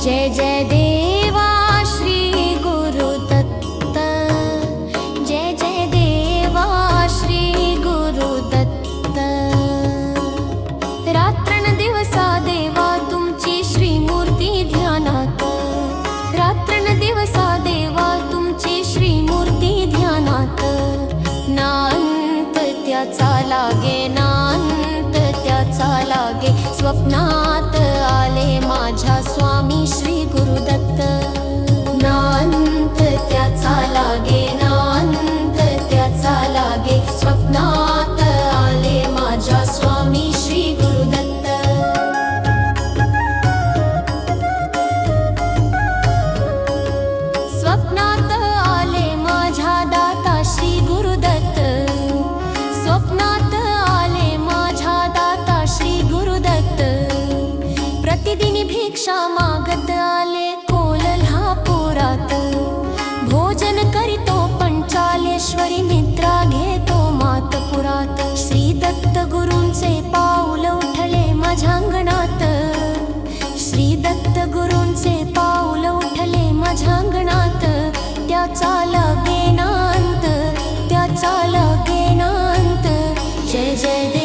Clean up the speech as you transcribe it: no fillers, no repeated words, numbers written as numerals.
जय जय देवा श्री गुरुदत्त, जय जय देवा श्री गुरुदत्त। रात्रंदिवसा देवा तुमची श्रीमूर्ती ध्यानात, रात्रंदिवसा देवा तुमची श्रीमूर्ती ध्यानात। नांत त्याचा लागे, नांत त्याचा लागे, स्वप्नात आले माझ्या स्वामी श्री गुरुदत्त। नांत त्याचा लागे, नांत त्याचा लागे, स्वप्नात आले माझ्या स्वामी श्री गुरुदत्त। स्वप्नात आले माझ्या दाता श्री गुरुदत्त, स्वप्नात आले माझ्या दाता श्री गुरुदत्त। प्रतिदिनी भिक्षा मागत आले कोल्हापुरात, भोजन करीतो पंचालेश्वरी, निद्रा घेतो मातपुरात। श्री दत्त गुरूंचे पाऊल उठले माझ्या अंगणात, श्री दत्त गुरूंचे पाऊल उठले माझ्या अंगणात। त्याचा लागे नांत, त्याचा लागे नांत, जय जय देवा